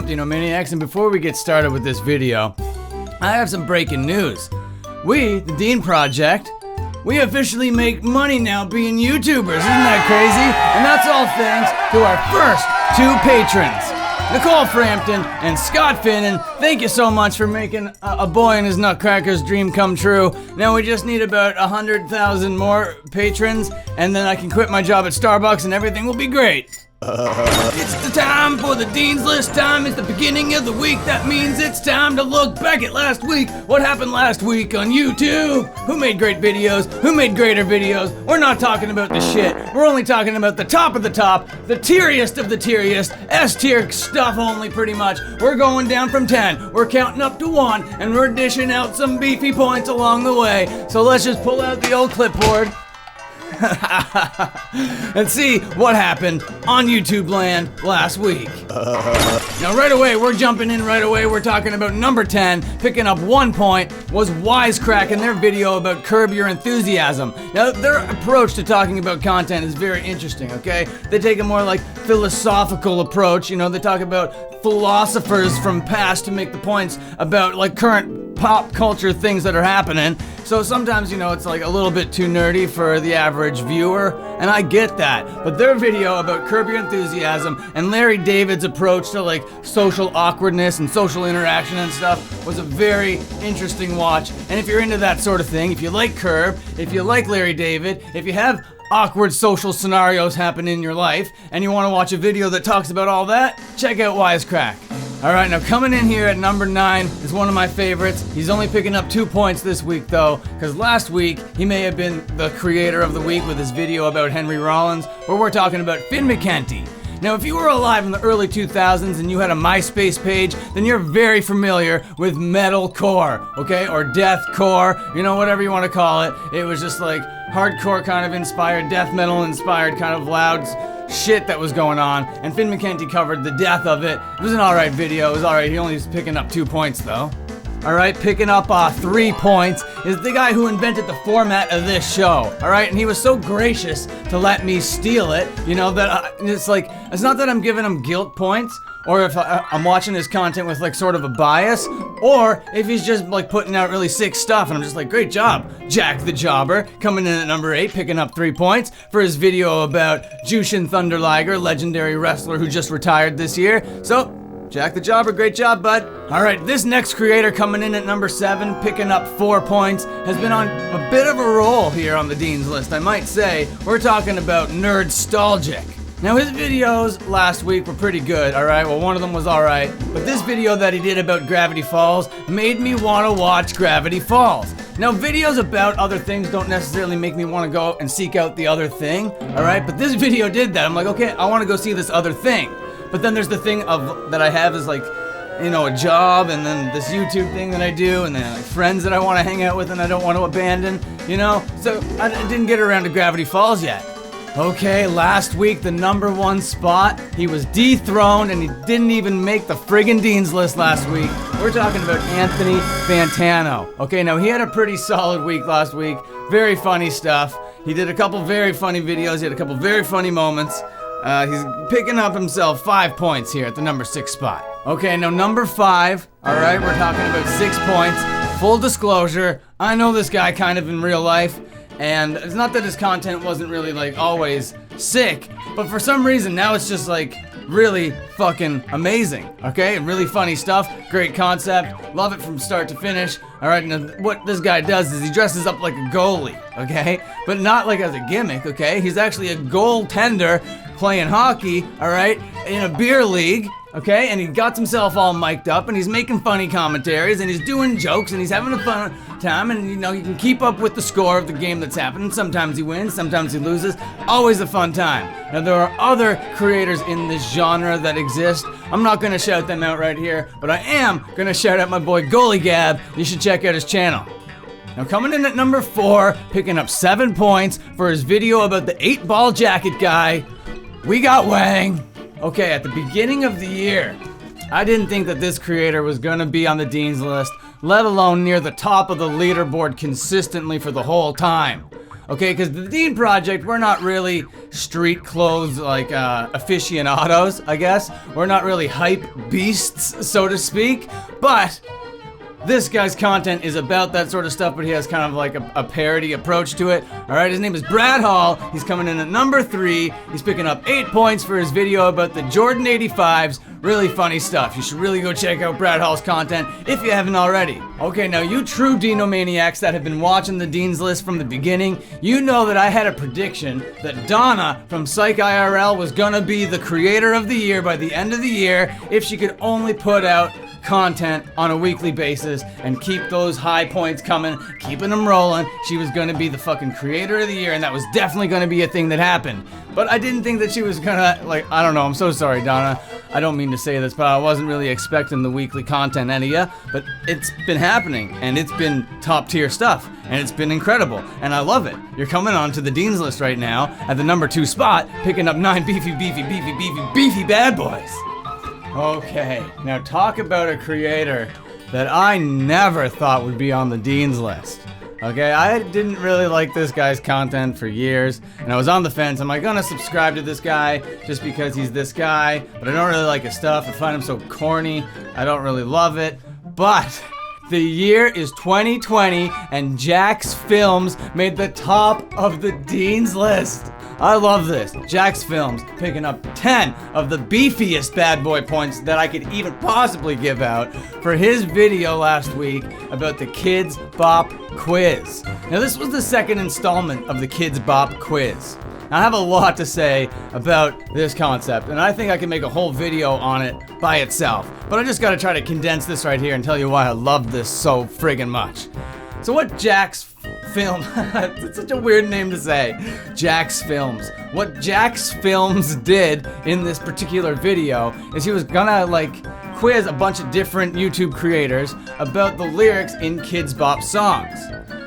DEANOMANIACs, and before we get started with this video, I have some breaking news. We, the Dean Project, we officially make money now being YouTubers. Isn't that crazy? And that's all thanks to our first two patrons, Nicole Frampton and Scott Finnan. Thank you so much for making a boy and his Nutcracker's dream come true. Now we just need about 100,000 more patrons, and then I can quit my job at Starbucks and everything will be great. It's the time for the Dean's List. Time is the beginning of the week. That means it's time to look back at last week. What happened last week on YouTube? Who made great videos? Who made greater videos? We're not talking about the shit. We're only talking about the top of the top, the tieriest of the tieriest, S-tier stuff only pretty much. We're going down from 10. We're counting up to 1, and we're dishing out some beefy points along the way. So let's just pull out the old clipboard and see what happened on YouTube land last week. Now right away, we're jumping in right away. We're talking about number 10, picking up 1 point, was Wisecrack in their video about Curb Your Enthusiasm. Now their approach to talking about content is very interesting, okay? They take a more like philosophical approach, you know, they talk about philosophers from past to make the points about like current pop culture things that are happening. So sometimes, you know, it's like a little bit too nerdy for the average viewer, and I get that. But their video about Curb Your Enthusiasm and Larry David's approach to like social awkwardness and social interaction and stuff was a very interesting watch. And if you're into that sort of thing, if you like Curb, if you like Larry David, if you have awkward social scenarios happen in your life, and you want to watch a video that talks about all that, check out Wisecrack. Alright, now coming in here at number 9 is one of my favorites. He's only picking up 2 points this week though, because last week he may have been the creator of the week with his video about Henry Rollins, but we're talking about Finn McKenty. Now if you were alive in the early 2000s and you had a MySpace page, then you're very familiar with metalcore, okay? Or deathcore, you know, whatever you want to call it. It was just like hardcore kind of inspired, death metal inspired kind of loud shit that was going on, and Finn McKenty covered the death of it. It was an alright video, it was alright. He only was picking up 2 points though. Alright, picking up 3 points is the guy who invented the format of this show. Alright, and he was so gracious to let me steal it, you know, that it's like, it's not that I'm giving him guilt points, or if I'm watching his content with like sort of a bias, or if he's just like putting out really sick stuff and I'm just like, great job, Jack the Jobber, coming in at number 8, picking up 3 points for his video about Jushin Thunder Liger, legendary wrestler who just retired this year. So, Jack the Jobber, great job, bud. Alright, this next creator coming in at number 7, picking up 4 points, has been on a bit of a roll here on the Dean's List, I might say. We're talking about Nerdstalgic. Now his videos last week were pretty good, alright? Well, one of them was alright, but this video that he did about Gravity Falls made me want to watch Gravity Falls. Now videos about other things don't necessarily make me want to go and seek out the other thing, alright? But this video did that. I'm like, okay, I want to go see this other thing. But then there's the thing of that I have is like, you know, a job, and then this YouTube thing that I do, and then like friends that I want to hang out with and I don't want to abandon, you know? So I didn't get around to Gravity Falls yet. Okay, last week, the number 1 spot, he was dethroned and he didn't even make the friggin' Dean's List last week. We're talking about Anthony Fantano. Okay, now he had a pretty solid week last week. Very funny stuff. He did a couple very funny videos. He had a couple very funny moments. He's picking up himself 5 points here at the number 6 spot. Okay, now number 5, alright, we're talking about 6 points. Full disclosure, I know this guy kind of in real life, and it's not that his content wasn't really like always sick, but for some reason now it's just like really fucking amazing, okay? Really funny stuff, great concept, love it from start to finish. Alright, now what this guy does is he dresses up like a goalie, okay? But not like as a gimmick, okay? He's actually a goaltender playing hockey, alright, in a beer league, okay? And he got himself all mic'd up and he's making funny commentaries and he's doing jokes and he's having a fun time, and you know, you can keep up with the score of the game that's happening. Sometimes he wins, sometimes he loses. Always a fun time. Now there are other creators in this genre that exist. I'm not gonna shout them out right here, but I am gonna shout out my boy Goalie Gab. You should check out his channel. Now coming in at number 4, picking up 7 points for his video about the 8-ball jacket guy, we got Whang. Okay, at the beginning of the year, I didn't think that this creator was gonna be on the Dean's List, let alone near the top of the leaderboard consistently for the whole time. okay? Because the Dean Project, we're not really street clothes like aficionados, I guess. We're not really hype beasts, so to speak, but this guy's content is about that sort of stuff, but he has kind of like a parody approach to it. Alright, his name is Brad Hall. He's coming in at number 3. He's picking up 8 points for his video about the Jordan 85s. Really funny stuff. You should really go check out Brad Hall's content if you haven't already. Okay, now you true DEANOMANIACs that have been watching the Dean's List from the beginning, you know that I had a prediction that Donna from PsychIRL was gonna be the creator of the year by the end of the year if she could only put out content on a weekly basis and keep those high points coming, keeping them rolling. She was gonna be the fucking creator of the year, and that was definitely gonna be a thing that happened. But I didn't think that she was gonna, like, I don't know, I'm so sorry, Donna. I don't mean to say this, but I wasn't really expecting the weekly content out of ya, but it's been happening, and it's been top tier stuff, and it's been incredible, and I love it. You're coming on to the Dean's List right now at the number 2 spot, picking up 9 beefy bad boys. Okay, now talk about a creator that I never thought would be on the Dean's List. Okay, I didn't really like this guy's content for years, and I was on the fence. Am I gonna subscribe to this guy just because he's this guy? But I don't really like his stuff. I find him so corny. I don't really love it. But the year is 2020, and Jacksfilms made the top of the Dean's List. I love this. Jacksfilms picking up 10 of the beefiest bad boy points that I could even possibly give out for his video last week about the Kids Bop Quiz. Now this was the second installment of the Kids Bop Quiz. Now, I have a lot to say about this concept, and I think I can make a whole video on it by itself. But I just gotta try to condense this right here and tell you why I love this so friggin' much. So what Jacksfilms, it's such a weird name to say, Jacksfilms. What Jacksfilms did in this particular video is he was gonna like quiz a bunch of different YouTube creators about the lyrics in Kids Bop songs.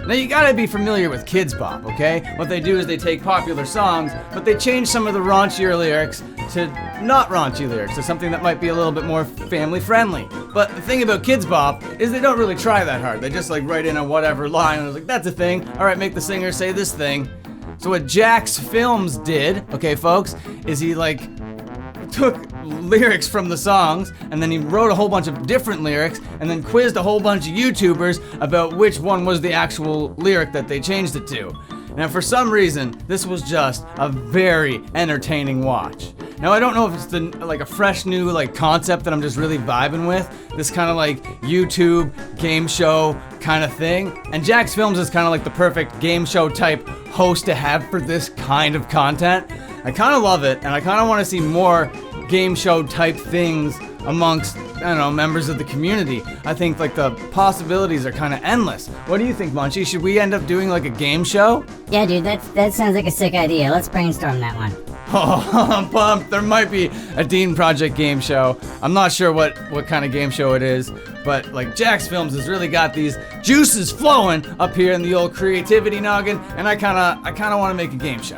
Now you gotta be familiar with Kids Bop, okay? What they do is they take popular songs, but they change some of the raunchier lyrics to not raunchy lyrics, to something that might be a little bit more family friendly. But the thing about Kids Bop is they don't really try that hard. They just like write in a whatever line and it's like, that's a thing. Alright, make the singer say this thing. So what Jacksfilms did, okay folks, is he like took lyrics from the songs and then he wrote a whole bunch of different lyrics and then quizzed a whole bunch of YouTubers about which one was the actual lyric that they changed it to. Now for some reason, this was just a very entertaining watch. Now I don't know if it's like a fresh new like concept that I'm just really vibing with, this kind of like YouTube game show kind of thing, and Jacksfilms is kind of like the perfect game show type host to have for this kind of content. I kind of love it, and I kind of want to see more game show type things amongst, I don't know, members of the community. I think like the possibilities are kind of endless. What do you think, Munchie? Should we end up doing like a game show? Yeah, dude, that sounds like a sick idea. Let's brainstorm that one. Oh, I'm pumped. There might be a Dean Project game show. I'm not sure what kind of game show it is, but like Jacksfilms has really got these juices flowing up here in the old creativity noggin, and I kind of want to make a game show.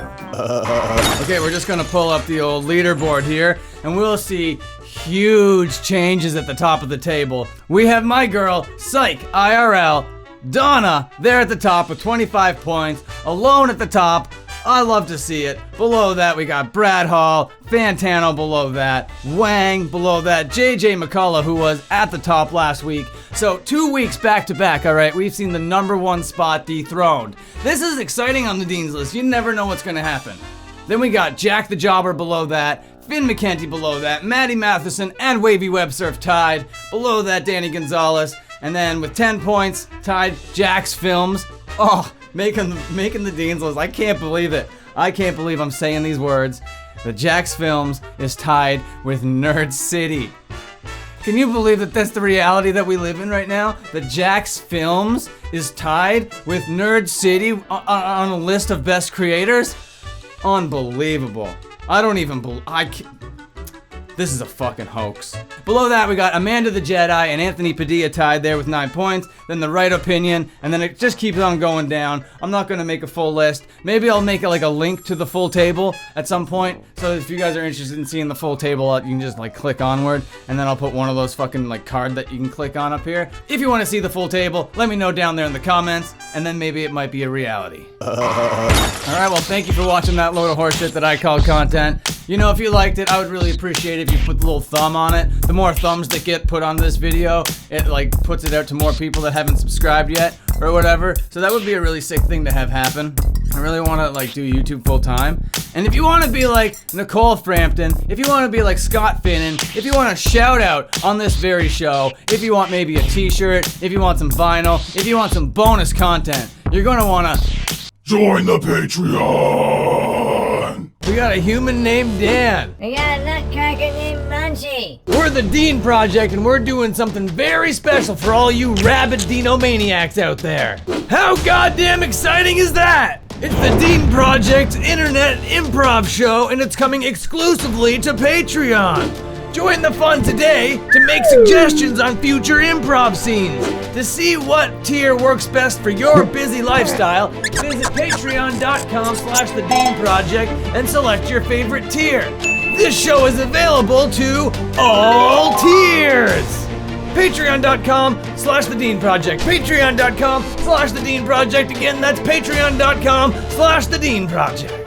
Okay, we're just gonna pull up the old leaderboard here, and we'll see huge changes at the top of the table. We have my girl, PsychIRL, Donna, there at the top with 25 points, alone at the top. I love to see it. Below that, we got Brad Hall, Fantano below that, Whang below that, JJ McCullough, who was at the top last week. So 2 weeks back to back, alright, we've seen the number 1 spot dethroned. This is exciting on the Dean's List. You never know what's gonna happen. Then we got Jack the Jobber below that, Finn McKenty below that, Maddie Matheson and Wavy Websurf tied. Below that, Danny Gonzalez. And then with 10 points, tied Jacksfilms. Oh, making the Dean's List. I can't believe it. I can't believe I'm saying these words. The Jacksfilms is tied with Nerd City. Can you believe that that's the reality that we live in right now? The Jacksfilms is tied with Nerd City on a list of best creators? Unbelievable. I don't even believe. This is a fucking hoax. Below that, we got Amanda the Jedi and Anthony Padilla tied there with 9 points. Then The Right Opinion, and then it just keeps on going down. I'm not gonna make a full list. Maybe I'll make it like a link to the full table at some point. So if you guys are interested in seeing the full table, you can just like click onward, and then I'll put one of those fucking like card that you can click on up here. If you want to see the full table, let me know down there in the comments, and then maybe it might be a reality. Alright, well, thank you for watching that load of horseshit that I called content. You know, if you liked it, I would really appreciate it if you put the little thumb on it. The more thumbs that get put on this video, it like puts it out to more people that haven't subscribed yet, or whatever. So that would be a really sick thing to have happen. I really want to like do YouTube full time. And if you want to be like Nicole Frampton, if you want to be like Scott Finnan, if you want a shout out on this very show, if you want maybe a t-shirt, if you want some vinyl, if you want some bonus content, you're gonna want to join the Patreon. We got a human named Dan. We got a Nutcracker named Munchie. We're the Dean Project, and we're doing something very special for all you rabid DEANOMANIACs out there. How goddamn exciting is that? It's the Dean Project's internet improv show, and it's coming exclusively to Patreon. Join the fun today to make suggestions on future improv scenes. To see what tier works best for your busy lifestyle, visit patreon.com/thedeanproject and select your favorite tier. This show is available to all tiers. Patreon.com/thedeanproject. Patreon.com/thedeanproject. Again, that's patreon.com/thedeanproject.